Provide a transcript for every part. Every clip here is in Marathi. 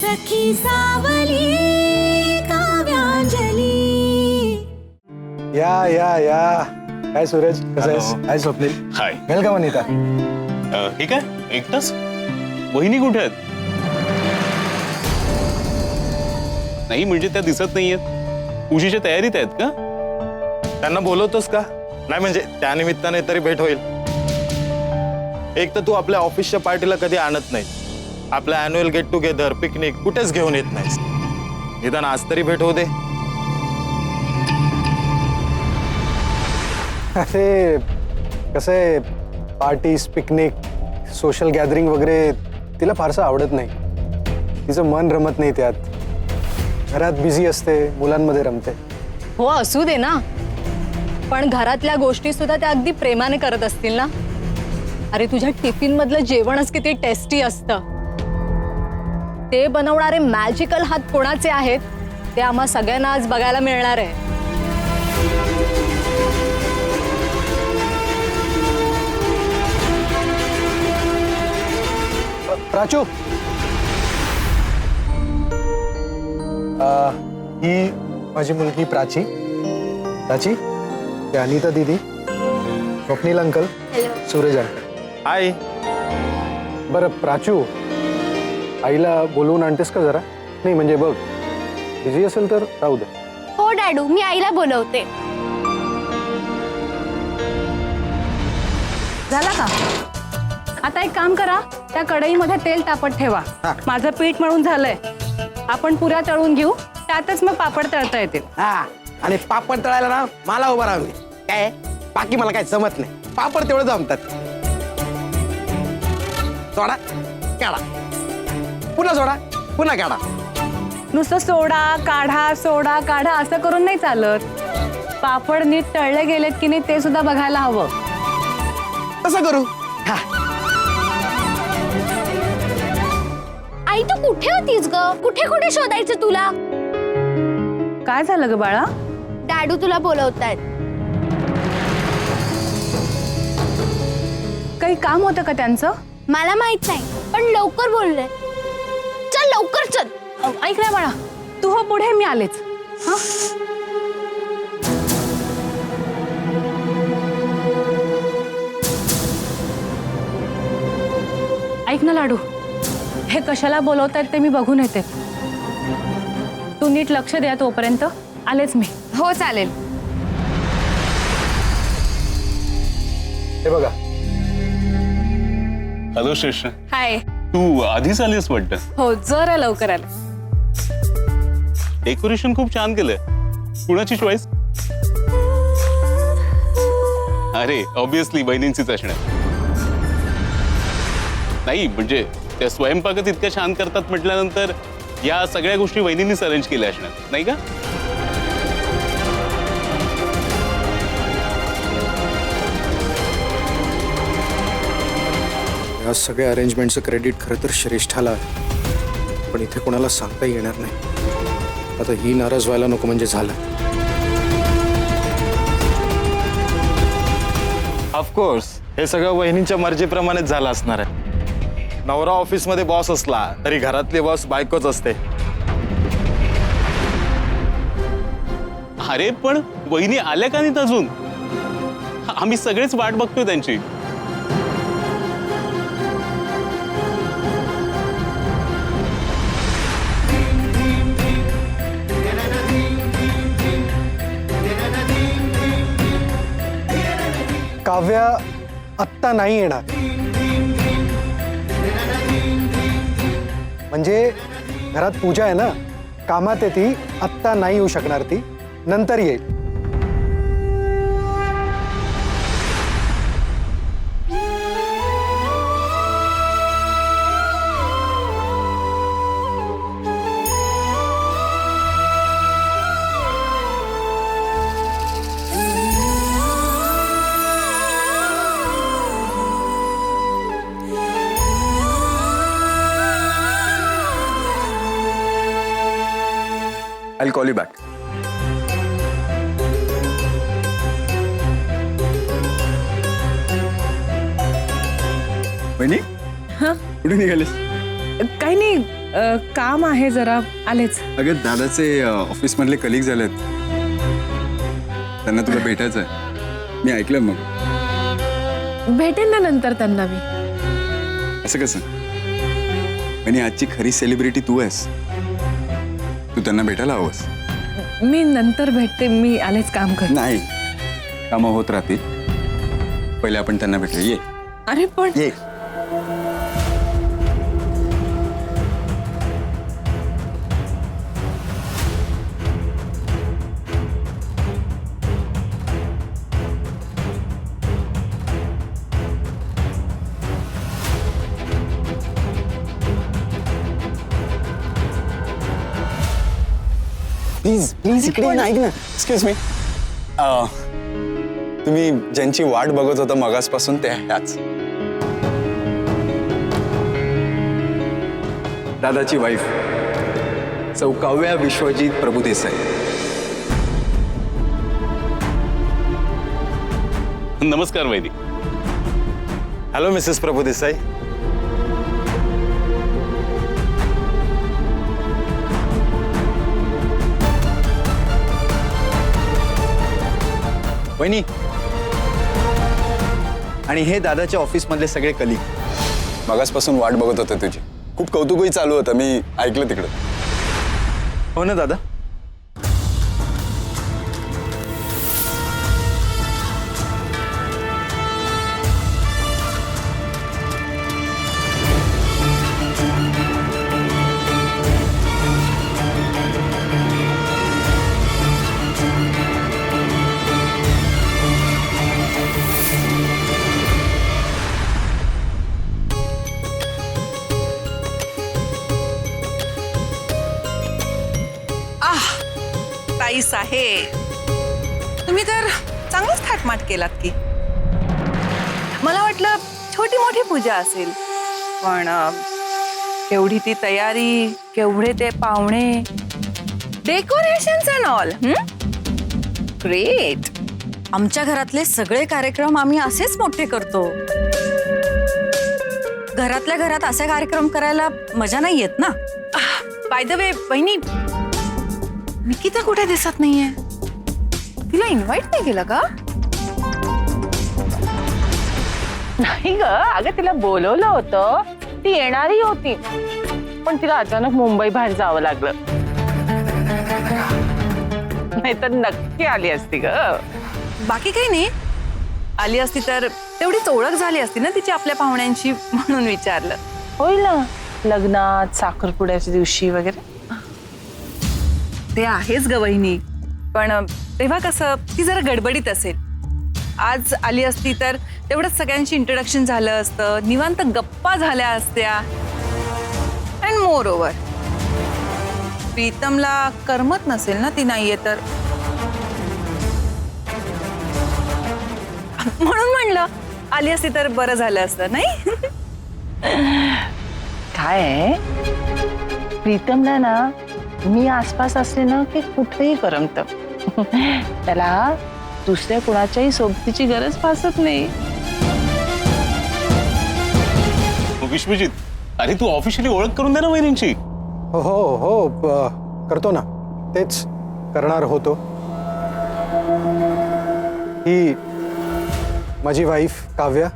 सखी सावली काव्यांजली. या या या काय सूरज कसं आहेस? हाय स्वप्नील. हाय. वेलकम अनिता. हे काय एकटाच? वहिनी कुठे आहेत? नाही म्हणजे त्या दिसत नाहीयेत. पूजेच्या तयारीत आहेत का? त्यांना बोलवतोस का? नाही म्हणजे त्या निमित्ताने तरी भेट होईल. एक तर तू आपल्या ऑफिसच्या पार्टीला कधी आणत नाही, आपल्या अॅन्युअल गेट टुगेदर पिकनिक कुठेच घेऊन येत नाहीस. निदान आज तरी भेट होऊ दे. अरे कसं आहे, पार्टीज पिकनिक सोशल गॅदरिंग वगैरे तिला फारसं आवडत नाही. तिचं मन रमत नाही त्यात. घरात बिझी असते, मुलांमध्ये रमते. हो असू दे ना, पण घरातल्या गोष्टी सुद्धा त्या अगदी प्रेमाने करत असतील ना. अरे तुझ्या टिफिन मधलं जेवणच किती टेस्टी असतं. ते बनवणारे मॅजिकल हात कोणाचे आहेत ते आम्हा सगळ्यांना आज बघायला मिळणार आहे. प्राचू, ही माझी मुलगी प्राची. प्राची, ते अनिता दीदी, स्वप्नील अंकल, सूरज अंकल. हाय. बरं प्राचू, आईला बोलवून आणतेस का जरा? नाही म्हणजे बघ, बिझी असेल तर राहू दे. हो डॅडू, मी आईला बोलवते. झाला का? आता एक काम करा, त्या कढईमध्ये तेल तापत ठेवा. माझं पीठ मळून झालंय. आपण पुऱ्या तळून घेऊ, त्यातच मग पापड तळता येतील. हा, आणि पापड तळायला ना मला उभं राहून दे. काय बाकी मला काय जमत नाही. पापड तेवढं जमतात. सोडा काढा, पुन्हा सोडा, पुन्हा काढा. नुसतं सोडा काढा असं करून नाही चालत. पापड नीट तळले गेलेत की नाही ते सुद्धा बघायला हवं. तसं करू. हा, आई तू कुठे होतीस ग? कुठे कुठे शोधायचं तुला? काय झालं ग बाळा? डॅडू तुला बोलवतायत. काही काम होतं का त्यांचं? मला माहित नाही, पण लवकर बोलले. चल लवकर चल. ऐक ना बाळा, तू हो पुढे, मी आलेच. हा, ऐक ना लाडू, हे कशाला बोलवतायत ते मी बघून येते. तू नीट लक्ष द्या तोपर्यंत. आलेच मी. हो चालेल. हे बघा. हॅलो श्रेष्ठ, हाय. तू आधीच आलीस वाटतं. हो जरा लवकर आले. डेकोरेशन खूप छान केलंय. कुणाची चॉईस? अरे ऑब्विसली बहिणींचीच असणार. नाही म्हणजे त्या स्वयंपाकात इतक्या छान करतात म्हटल्यानंतर या सगळ्या गोष्टी वहिनींनीच अरेंज केल्या असणार, नाही का? या सगळ्या अरेंजमेंटचं क्रेडिट खरं तर श्रेष्ठाला आहे, पण इथे कोणाला सांगता येणार नाही. आता ही नाराज व्हायला नको म्हणजे झालं. ऑफकोर्स हे सगळं वहिनींच्या मर्जीप्रमाणेच झालं असणार आहे. नवरा ऑफिसमध्ये बॉस असला तरी घरातली बॉस बायकोच असते. अरे पण वहिनी आल्या का नाहीत अजून? आम्ही सगळेच वाट बघतोय त्यांची. काव्या आत्ता नाही येणार. म्हणजे घरात पूजा आहे ना, कामात आहे ती. आत्ता नाही येऊ शकणार ती, नंतर येईल. I'll call you back. वहिनी कुठे निघालीस? काही नाही, काम आहे जरा, आलेच. अगं दादाचे ऑफिसमधले कलिग झालेत, त्यांना तुला भेटायचं आहे. मी ऐकलं मग. भेटेन ना नंतर त्यांना मी. असं कसं? आणि आजची खरी सेलिब्रिटी तू आहेस, तू त्यांना भेटायला हवंस. मी नंतर भेटते, मी आलेच काम कर. नाही, कामं होत राहतील, पहिले आपण त्यांना भेटूया. ये अरे पण ये. प्लीज प्लीज इकडे ये ना, ऐक ना. Excuse me. तुम्ही ज्यांची वाट बघत होता मगासपासून ते ह्याच दादाची वाईफ सौ काव्या विश्वजित प्रभुदेसाई. नमस्कार वैदी. Hello Mrs Prabhudesai. वहिनी, आणि हे दादाच्या ऑफिसमधले सगळे कलिग मगासपासून वाट बघत होते तुझी. खूप कौतुकही चालू होतं, मी ऐकलं तिकडं. हो ना दादा? ताईस आहे, तुम्ही तर चांगलंच थाटमाट केलात की. मला वाटलं छोटी मोठी पूजा असेल, पण केवढी ती तयारी, केवढे ते पाहुणे, डेकोरेशन्स अँड ऑल. ग्रेट. आमच्या घरातले सगळे कार्यक्रम आम्ही असेच मोठे करतो. घरातल्या घरात असे कार्यक्रम करायला मजा नाही येत ना. बाय द वे बहिणी, निकिता कुठे दिसत नाहीये? तिला इन्व्हाइट नाही केलं का? नाही ग, अगं तिला बोलवलं होतं, ती येणारी होती, पण तिला अचानक मुंबई बाहेर जावं लागलं. नाहीतर नक्की आली असती ग. बाकी काही नाही, आली असती तर तेवढीच ओळख झाली असती ना तिची आपल्या पाहुण्यांची, म्हणून विचारलं. होईल ना, लग्नात, साखरपुड्याच्या दिवशी वगैरे. ते आहेच ग वहिनी, पण तेव्हा कसं ती जरा गडबडीत असेल. आज आली असती तर तेवढंच सगळ्यांची इंट्रोडक्शन झालं असतं, निवांत गप्पा झाल्या असत्या. अँड मोर ओव्हर, प्रीतमला करमत नसेल ना ती नाहीये तर, म्हणून म्हणलं आली असती तर बरं झालं असतं नाही. काय आहे, प्रीतमला ना मी आसपास असले ना की कुठेही करमत. त्याला दुसऱ्या कुणाच्याही सोबतीची गरज भासत नाही. विश्वजित, अरे तू ऑफिशियली ओळख करून दे ना वहिनींची. हो हो हो, करतो ना, तेच करणार होतो. ही माझी वाईफ काव्या,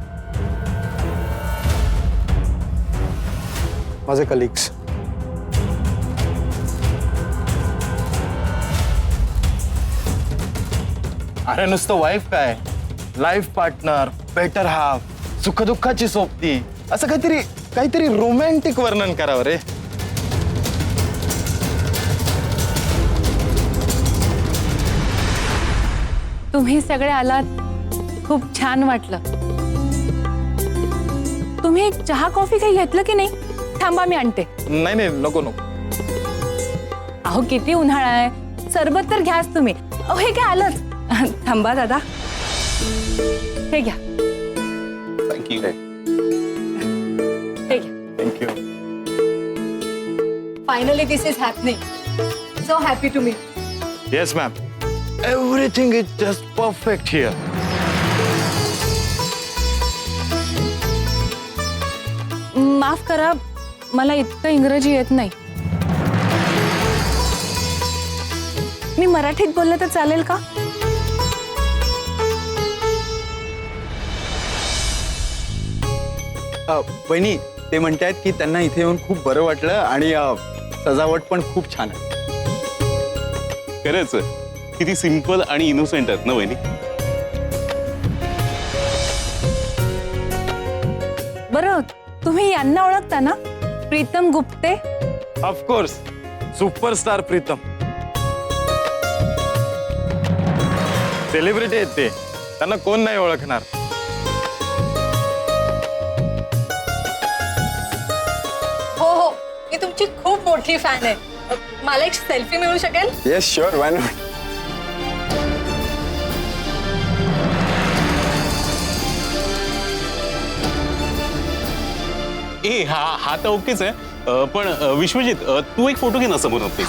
माझे कलिग्स. अरे नुसतं वाईफ काय, लाईफ पार्टनर, बेटर हाफ, सुखदुःखाची सोबती, असं काहीतरी काहीतरी रोमॅन्टिक वर्णन करावं रे. तुम्ही सगळे आलात, खूप छान वाटलं. तुम्ही चहा कॉफी काही घेतलं की नाही? थांबा मी आणते. नाही नाही, नको नको. अहो किती उन्हाळा आहे, सरबत तर घ्याच तुम्ही. अहो हे काय आलंच. थांबा दादा, हे घ्या. थँक्यू. हे घ्या. Thank you. Finally this is happening. So happy to meet. Yes ma'am, everything is just perfect here. माफ करा, मला इतकं इंग्रजी येत नाही. मी मराठीत बोललं तर चालेल का? वहिनी ते म्हणतायत की त्यांना इथे येऊन खूप बरं वाटलं आणि सजावट पण खूप छान आहे. खरंच किती सिम्पल आणि इनोसेंट आहेत ना वहिनी. बरं, तुम्ही यांना ओळखता ना? Pritam Gupte. Of course superstar Pritam. Celebrity आहेत ते, त्यांना कोण नाही ओळखणार. हो हो, मी तुमची खूप मोठी फॅन आहे. मला एक सेल्फी मिळू शकेल? Yes sure, why not. ए हा तर ओकेच आहे. पण विश्वजित तू एक फोटो घे ना समोर प्लीज.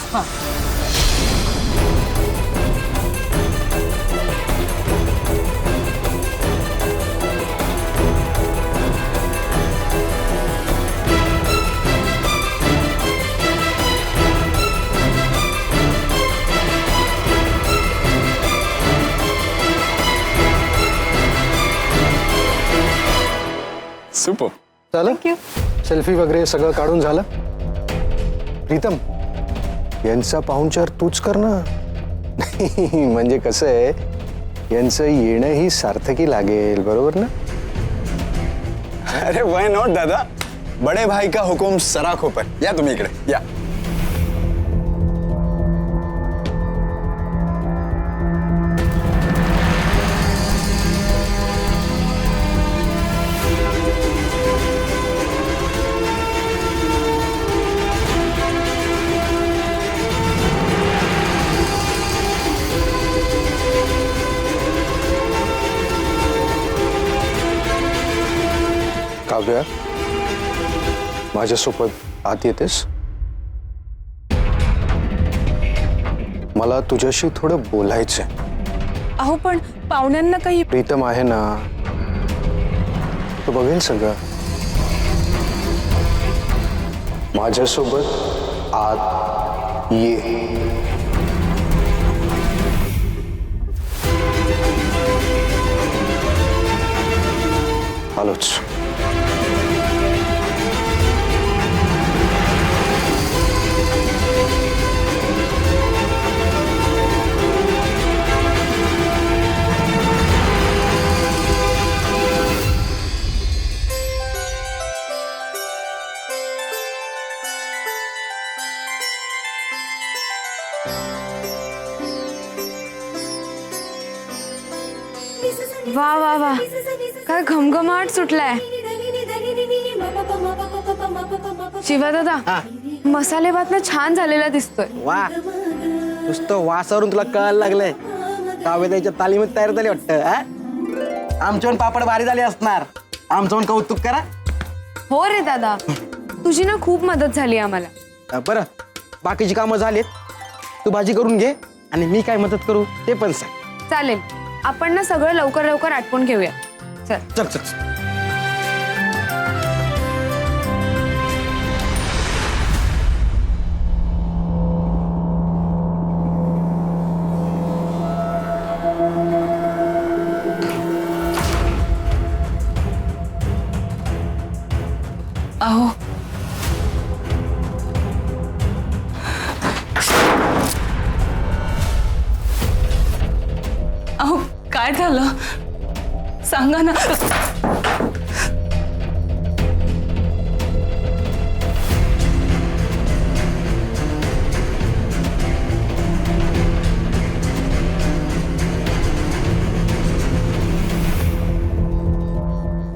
सुपर. झालं सेल्फी वगैरे सगळं काढून झालं. प्रीतम यांचा पाहुणचार तूच कर ना. म्हणजे कसं आहे यांचं येणंही सार्थकी लागेल, बरोबर ना? अरे व्हाय नॉट दादा, बडे भाई का हुकुम सराखों पर. या तुम्ही इकडे या. काव्या, माझ्यासोबत आत येतेस? मला तुझ्याशी थोडं बोलायचंय. अहो पण पाहुण्यांना काही. प्रीतम आहे ना, तो बघेल सगळं. माझ्यासोबत आत ये. आलोच. वा वा वा, काय घमघमाट सुटलाय. शिवा दादा, मसाले भात ना छान झालेला दिसतोय. वा, नुसतं वासावरून तुला कळायला लागलंय. काव्याच्या तालीमीत तयार झाली वाटतं. आमच्याहून पापड भारी झाले असणार. आमच्याहून कौतुक करा. हो रे दादा, तुझी ना खूप मदत झाली आम्हाला. बरं, बाकीची कामं झालीत. तू भाजी करून घे आणि मी काय मदत करू ते पण सांग. चालेल, आपण ना सगळं लवकर लवकर आटपून घेऊया. चल चल चल चल. अहो अहो काय झालं सांगा ना.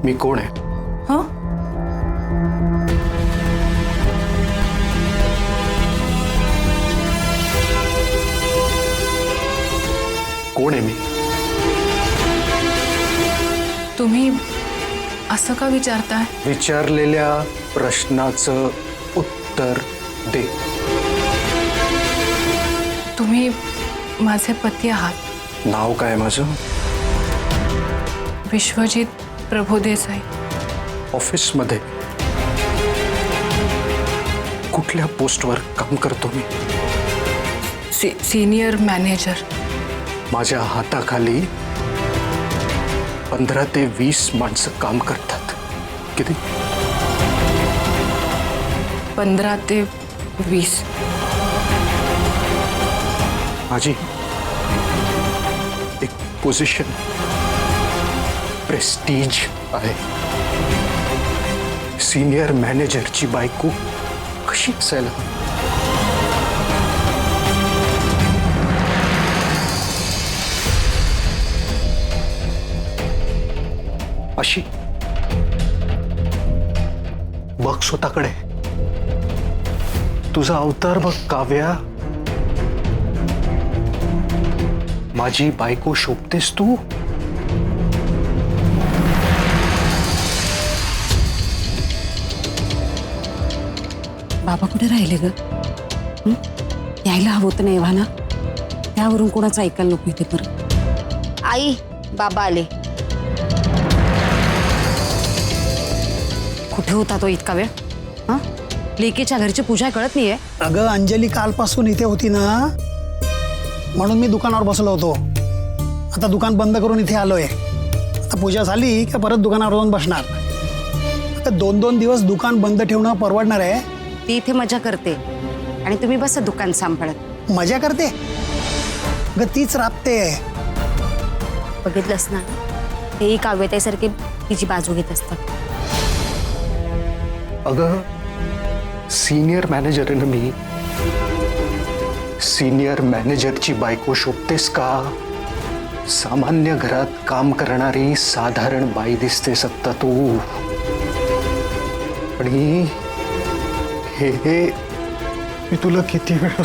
मी कोण आहे? हं? कोण आहे मी? तुम्ही असं का विचारताय? विचारलेल्या प्रश्नाचं उत्तर दे. तुम्ही माझे पती आहात. नाव काय माझं? विश्वजित प्रभुदेसाई. ऑफिसमध्ये कुठल्या पोस्टवर काम करतो मी? Senior manager. माझ्या हाताखाली 15 ते 20 माणसं काम करतात. किती? 15 ते 20. माझी एक पोझिशन, प्रेस्टीज आहे. सिनियर मॅनेजरची बायको कशी असायला? अशी. बघ स्वतःकडे. तुझा अवतार बघ काव्या. माझी बायको शोभतेस तू. बाबा कुठे राहिले ग? यायला हवं होतं ना एव्हाना. त्यावरून कोणाचं ऐकायला नको इथे परत. आई बाबा आले. कुठे होता तो इतका वेळ? हा, लेकीच्या घरची पूजा कळत नाहीये? अगं अंजली कालपासून इथे होती ना, म्हणून मी दुकानावर बसलो होतो. आता दुकान बंद करून इथे आलोय. आता पूजा झाली की परत दुकानावर जाऊन बसणार. आता 2-2 दिवस दुकान बंद ठेवणं परवडणार आहे? ती इथे मजा करते आणि तुम्ही बसा दुकान सांभाळत. मजा करते ग, तीच राबते. बघितलंस ना, तेही काव्यताईसारखे तिची बाजू घेत असतात. अगं सिनियर मॅनेजर आहे ना मी. सिनियर मॅनेजरची बायको शोभतेस का? सामान्य घरात काम करणारी साधारण बाई दिसतेस आत्ता तू. आणि हे मी तुला किती वेळा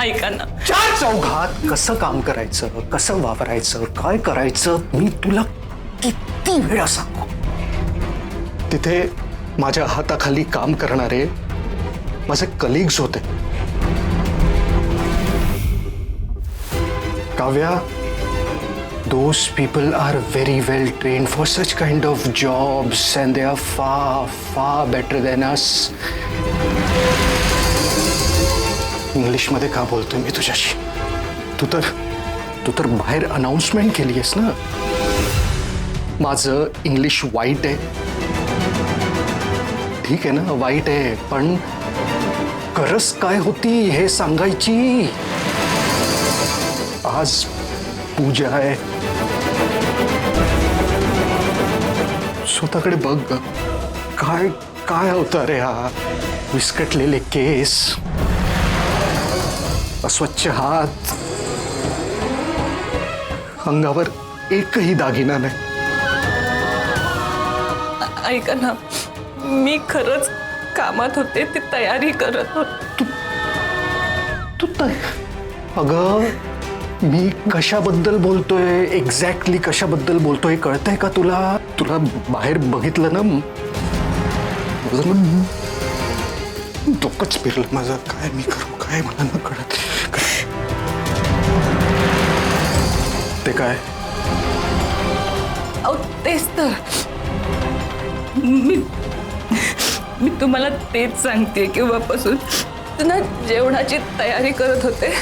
ऐका ना, चार चौघात कसं काम करायचं, कसं वापरायचं, काय करायचं मी तुला किती वेळा सांगू. तिथे माझ्या हाताखाली काम करणारे माझे कलिग्स होते. Kavya, those people are very well trained for such kind of jobs and they are far better than us. इंग्लिशमध्ये का बोलतोय मी तुझ्याशी? तू तर बाहेर अनाउन्समेंट केली आहेस ना. माझं इंग्लिश वाईट आहे. ठीक आहे ना, वाईट आहे, पण गरज काय होती हे सांगायची. आज पूजा आहे. स्वतःकडे बघ. काय काय अवतार आहे हा. विस्कटलेले केस, अस्वच्छ हात, अंगावर एकही दागिना नाही. ऐका ना, मी खरंच कामात होते, ती तयारी करत होते. तू अगं, मी कशाबद्दल बोलतोय, एक्झॅक्टली कशाबद्दल बोलतोय कळतंय का तुला? तुला बाहेर बघितलं ना, डोकंच फिरलं माझं. काय मी करू, काय मला न कळत. ते काय? अहो तेच तर, मी तुम्हाला तेच सांगते केव्हापासून. ना जेवणाची तयारी करत होते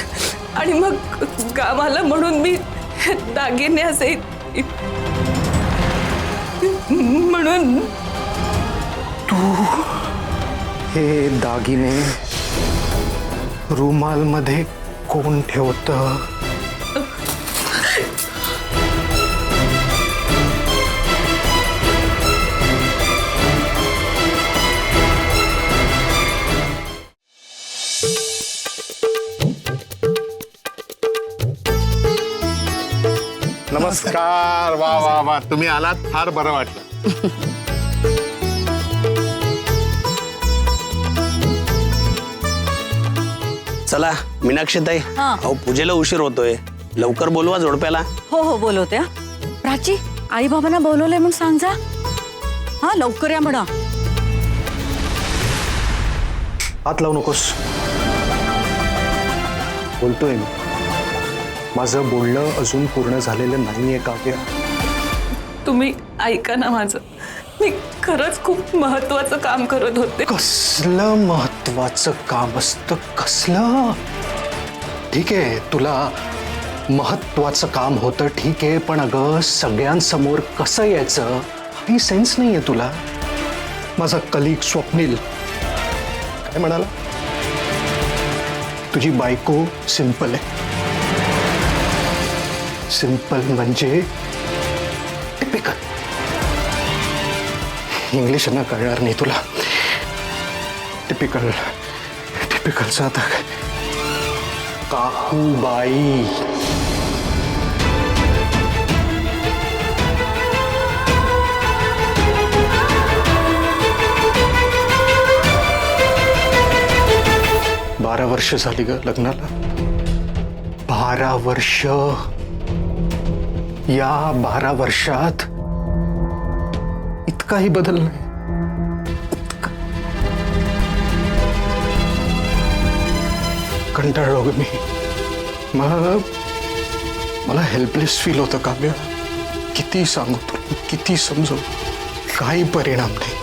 आणि मग काम आलं म्हणून मी दागिने असे म्हणून. तू हे दागिने रुमालमध्ये कोण ठेवतं? नमस्कार. वा वा वा, तुम्ही आलात, फार बरं वाटलं. चला मीनाक्षीताई, अहो पूजेला उशीर होतोय, लवकर बोलवा जोडप्याला. हो हो बोलवते. प्राची, आई बाबांना बोलवलंय म्हणून सांग जा. हा लवकर या म्हणा. हात लावू नकोस. बोलतोय मी. माझं बोलणं अजून पूर्ण झालेलं नाहीये काव्या. तुम्ही ऐका ना माझं. मी खरंच खूप महत्वाचं काम करत होते. कसलं महत्वाचं काम असतं कसलं? ठीक आहे, तुला महत्वाचं काम होतं, ठीक आहे, पण अगं सगळ्यांसमोर कसं यायचं ही सेन्स नाहीये तुला. माझा कलीग स्वप्नील काय म्हणाला, तुझी बायको सिंपल आहे. सिंपल म्हणजे टिपिकल. इंग्लिश ना कळणार नाही तुला. टिपिकल टिपिकलचा आता काकूबाई. बारा वर्ष झाली ग लग्नाला. 12 वर्ष. या 12 वर्षात इतकाही बदल नाही. कंटाळलो ग मी. मला हेल्पलेस फील होतं काव्य. किती सांगू तुला, किती समजू, काही परिणाम नाही.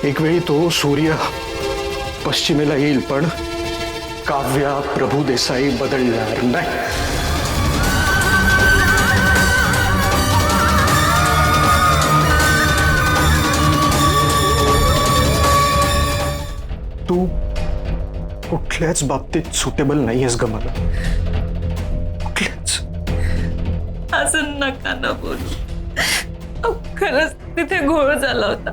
एक वेळी तो सूर्य पश्चिमेला येईल, पण काव्या प्रभू देसाई बदलणार नाही. तू कुठल्याच बाबतीत सुटेबल नाहीयेस ग मला. कुठल्याच. असं नका ना बोलू. अहो, खरंच तिथे घोळ झाला होता.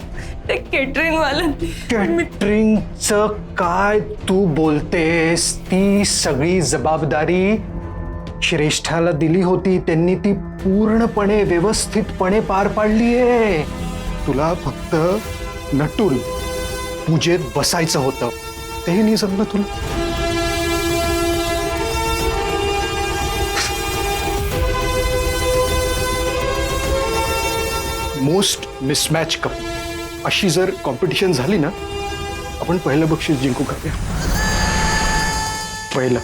ते केटरिंग वाल्यांनी. कॅटरिंगचं काय तू बोलतेस? ती सगळी जबाबदारी श्रेष्ठाला दिली होती, त्यांनी ती पूर्णपणे व्यवस्थितपणे पार पाडलीये. तुला फक्त नटून पूजेत बसायचं होतं, तेही नाही जमलं तुला. मोस्ट मिसमॅच कप अशी जर कॉम्पिटिशन झाली ना, आपण पहिलं बक्षीस जिंकू. का पहिलं.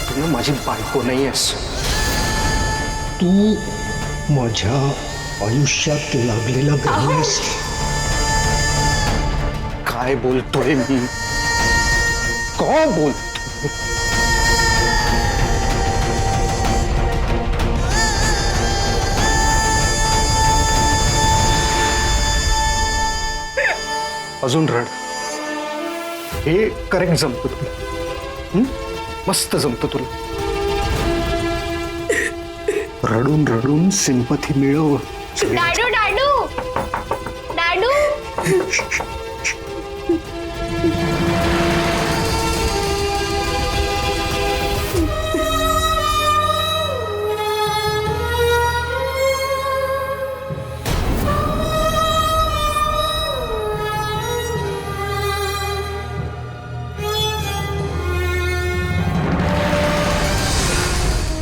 तू माझी बायको नाही आहेस. तू माझ्या आयुष्यात लागलेला ग्रह आहेस. काय बोलतोय मी? काय बोलतोय? अजून रड. हे करेक्ट जमतं तुला. मस्त जमतं तुला. रडून रडून सिंपथी मिळव. डाडू डाडू डाडू.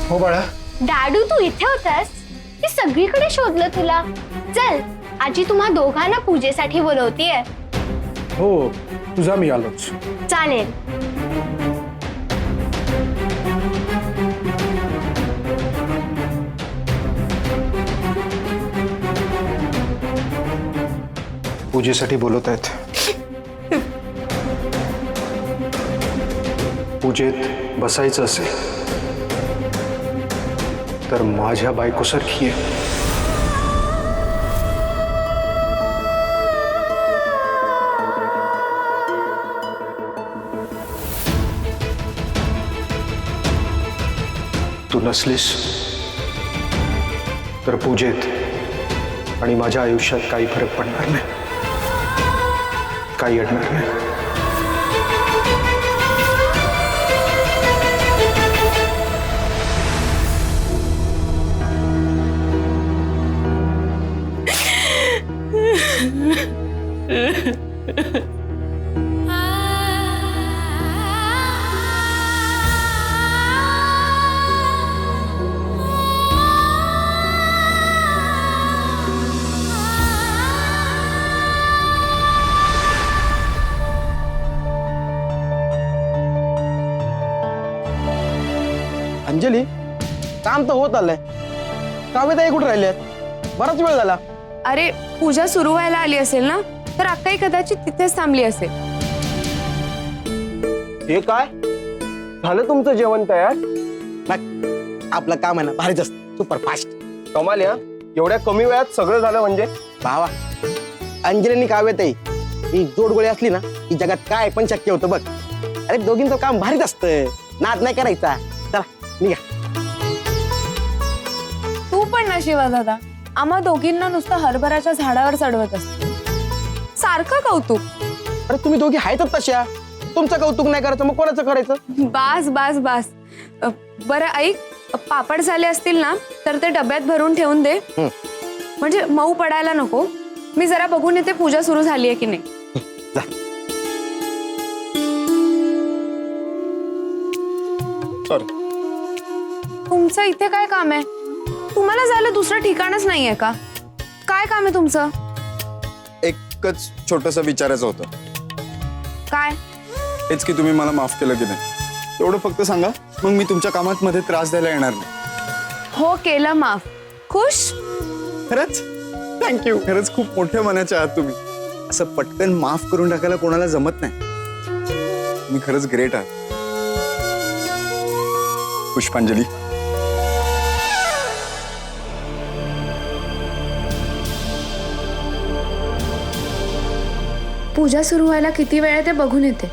हो बाळा. डाडू तू इथे होतास? मी सगळीकडे शोधलं तुला. चल आजी तुम्हा दोघांना पूजेसाठी बोलवतीये. हो तुझा मी आलोच. चालेल. पूजेसाठी बोलवत आहेत. पूजेत बसायचं असेल तर माझ्या बायकोसारखी आहे. तू नसलीस तर पूजेत आणि माझ्या आयुष्यात काही फरक पडणार नाही, काही अडणार नाही. अंजली काम तर होत आलंय, काव्यताई कुठे राहिल्यात? बराच वेळ झाला. अरे पूजा सुरू व्हायला आली असेल ना, तर अक्काई कदाचित तिथेच थांबली असेल. हे काय झालं तुमचं जेवण तयार? आपलं काम आहे ना भारीच असतं, सुपर फास्ट. कमाल या, एवढ्या कमी वेळात सगळं झालं म्हणजे. भावा, अंजली आणि काव्यताई ही जोडगोळी असली ना की जगात काय पण शक्य होतं बघ. अरे दोघींचं काम भारीच असतं, नाद नाही करायचा. चला निघा. तू पण नशिबा दादा, आम्हा दोघींना नुसतं हरभराच्या झाडावर चढवत असते. सारखं कौतुक. अरे तुम्ही दोघी आहेतच तशा, तुमचं कौतुक नाही करायचं मग कोणाचं करायचं? बास बास बास. बरं ऐक, पापड झाले असतील ना तर ते डब्यात भरून ठेवून दे, म्हणजे मऊ पडायला नको. मी जरा बघून येते पूजा सुरू झाली आहे की नाही. तुमचं इथे काय काम आहे? तुम्हाला जायला दुसरं ठिकाणच नाहीये का? काय काम आहे तुमचं? एकच छोटंसं विचारायचं होतं. काय? हेच की तुम्ही मला माफ केलं की नाही, एवढं फक्त सांगा, मग मी तुमच्या कामात मध्ये त्रास द्यायला येणार नाही. हो केलं माफ. खुश? खरंच थँक्यू. खरंच खूप मोठ्या मनाचे आहात तुम्ही. असं पटकन माफ करून टाकायला कोणाला जमत नाही. तुम्ही खरंच ग्रेट आहात. पुष्पांजली, पूजा सुरू व्हायला किती वेळ आहे ते बघून येते.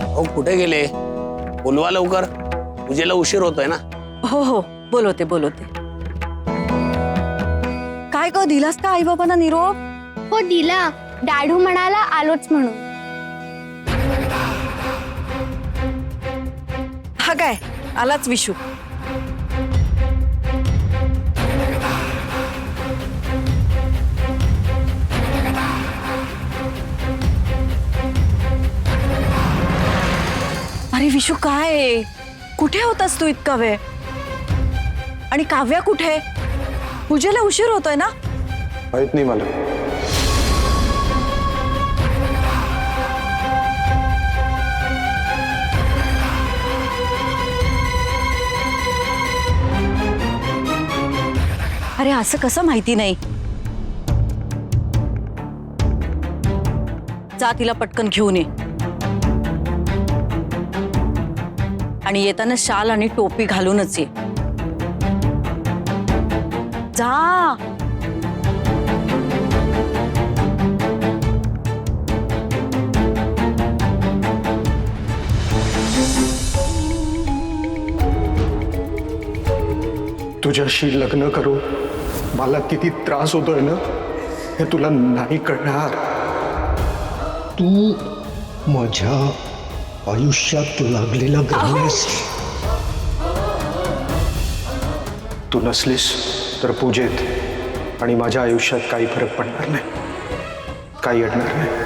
अहो कुठे गेले? बोलवा लवकर, पूजेला उशीर होतोय ना. हो हो बोलवते बोलवते. काय ग, दिलास का आई बाबांना निरोप? हो दिला, डाडू म्हणाला आलोच म्हणून. हा काय आलाच विशू. अरे विशू काय आहे? कुठे होतास तू इतका वेळ? आणि काव्या कुठे? पूजेला उशीर होतोय ना? माहित नाही मला. अरे असं कसं माहिती नाही? जा तिला पटकन घेऊन ये, आणि येताना शाल आणि टोपी घालूनच ये. जा. तुझ्याशी लग्न करू मला किती त्रास होतोय ना हे तुला नाही कळणार. तू माझ्या आयुष्यात लागलेला ग्रहणेस. तू नसलीस तर पूजेत आणि माझ्या आयुष्यात काही फरक पडणार नाही, काही अडणार नाही.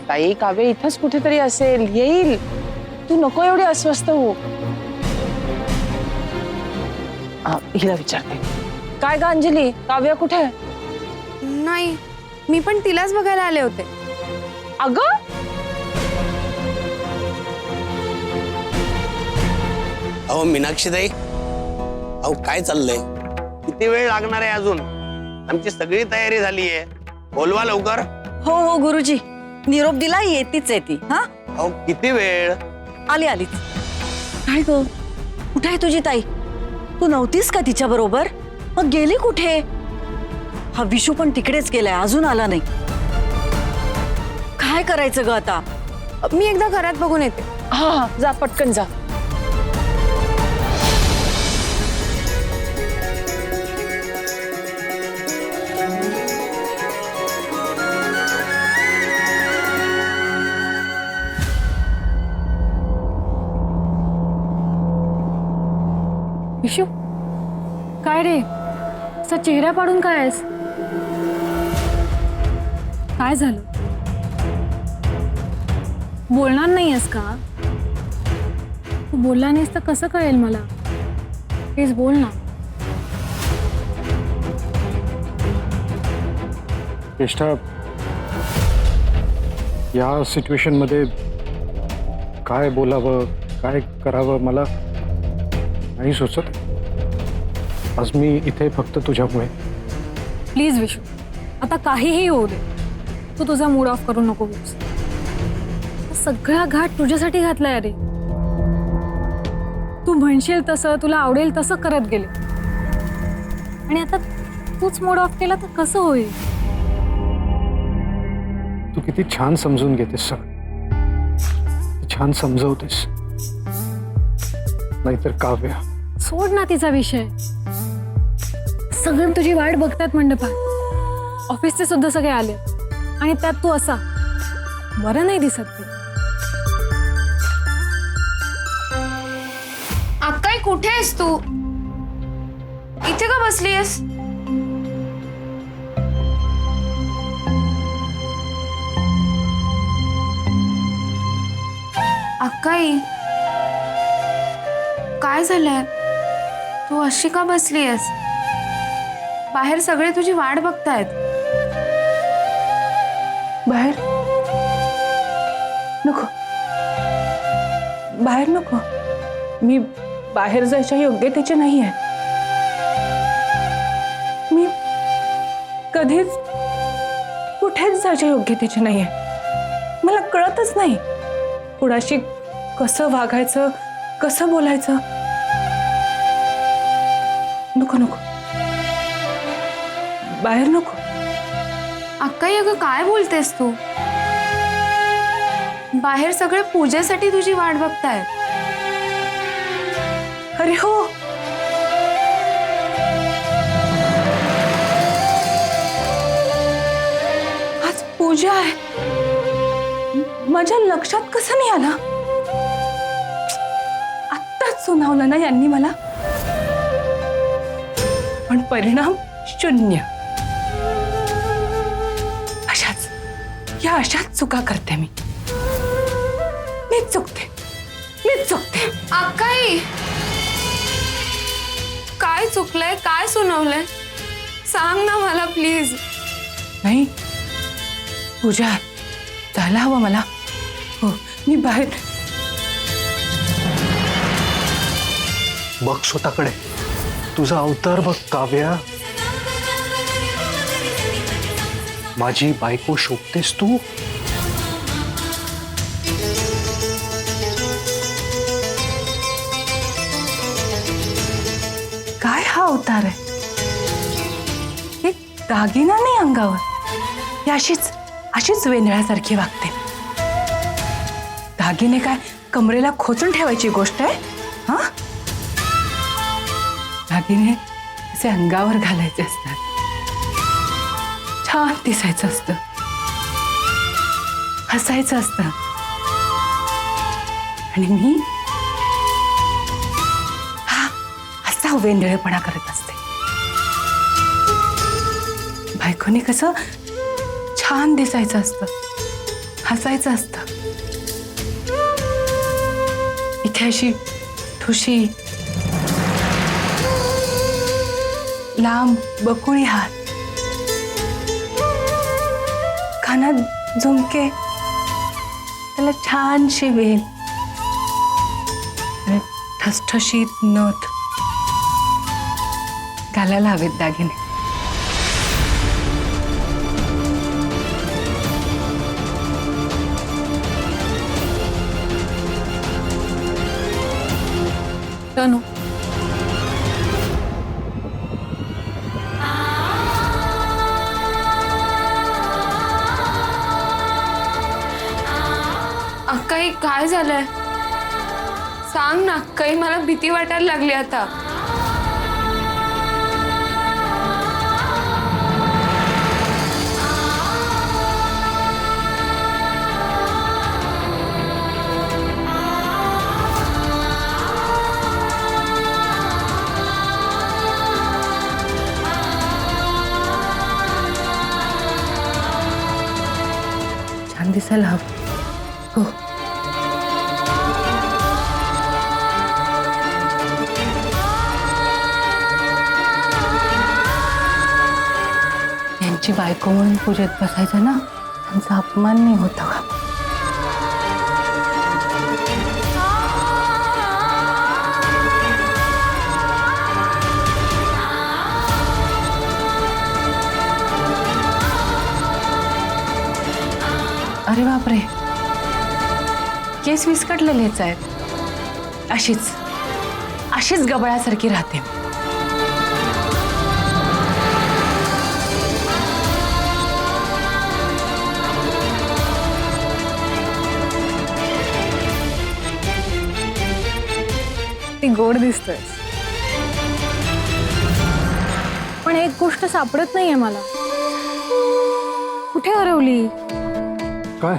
ताई काव्य इथंच कुठेतरी असेल, येईल. तू नको एवढी अस्वस्थ हो. हिला विचारते. काय ग अंजली, काव्य कुठे? नाही, मी पण तिलाच बघायला आले होते. अगं अहो मीनाक्षीताई, अहो काय चाललंय? किती वेळ लागणार आहे अजून? आमची सगळी तयारी झाली आहे, बोलवा लवकर. हो हो गुरुजी, निरोप दिला, येतीच आहे ती. हा अहो किती वेळ? आली आलीच. काय ग, कुठे आहे तुझी ताई? तू नव्हतीस का तिच्या बरोबर? मग गेली कुठे? हा विशू पण तिकडेच गेलाय, अजून आला नाही. काय करायचं ग आता? मी एकदा घरात बघून येते. हा जा, पटकन जा. विशू, काय रे, असा चेहरा पाडून काय आहेस? काय झालं? बोलणार नाहीयेस का? तू बोलला नाहीस तर कसं कळेल मला? प्लीज बोल ना. ज्येष्ठा, या सिच्युएशनमध्ये काय बोलावं काय करावं मला नाही सुचत. आज मी इथे फक्त तुझ्यामुळे. प्लीज विशू, आता काहीही होऊ दे, तू तुझा मूड ऑफ करू नको. सगळा घाट तुझ्यासाठी घातलाय. अरे तू म्हणशील तसं, तुला आवडेल तसं करत गेले, आणि आता तूच मूड ऑफ केला तर कसं होईल. तू किती छान समजून घेतेस सगळं, छान समजवतेस. नाहीतर काव्या, सोड ना तिचा विषय. सगळे तुझी वाट बघतात मंडपात. ऑफिसचे सुद्धा सगळे आले, आणि त्यात तू असा बरं नाही दिसत. ते अक्काई, कुठे आहेस तू? इथे का बसली आहेस? अक्काई, काय झालंय? तू अशी का बसली आहेस? बाहेर सगळे तुझी वाट बघतायत. बाहेर नको, बाहेर नको. मी बाहेर जायच्या योग्यतेचे नाही आहे. मी कधीच कुठेच जायच्या योग्यतेचे नाही आहे. मला कळतच नाही कुणाशी कसं वागायचं, कसं बोलायचं. नको नको, बाहेर नको. अक्काई, अगं काय बोलतेस तू? बाहेर सगळे पूजेसाठी तुझी वाट बघतायत. अरे हो, आज पूजा आहे. माझ्या लक्षात कसं नाही आलं? आत्ताच सुनावलं ना यांनी मला, पण परिणाम शून्य. अशाच चुका करते मी. मीच चुकते. अक्काई, काय चुकलंय? काय सुनावलंय? सांग ना मला प्लीज. नाही, पूजा जायला हवं मला. हो, मी बाहेर. बघ स्वतःकडे, तुझा अवतार बघ काव्या. माझी बायको शोभतेस तू. काय हा अवतार आहे? एक दागिना नाही अंगावर. ही अशीच वेंधळ्यासारखी वागते. दागिने काय कमरेला खोचून ठेवायची गोष्ट आहे? हा, दागिने असे अंगावर घालायचे असतात. छान दिसायचं असतं, हसायचं असतं. आणि मी हा असा वेंधळेपणा करत असते. बायकोने कसं छान दिसायचं असतं, हसायचं असतं. इथे अशी ठुशी, लांब बकुळी हात, कानात झुमके, त्याला छानशी वेल, ठसठशीत नथ, घालायला हवेत दागिने. तनु, अक्काई, काय झालंय? सांग ना अक्काई, मला भीती वाटायला लागली आता. छान दिसायला हवं. हो, मॅनेजरची बायको म्हणून पूजेत बसायचं ना, त्यांचा अपमान नाही होता का? अरे बापरे, केस विस्कटलेलेच आहेत. अशीच गबळासारखी राहते. ती गोड दिसतोय, पण एक गोष्ट सापडत नाहीये मला. कुठे हरवली? काय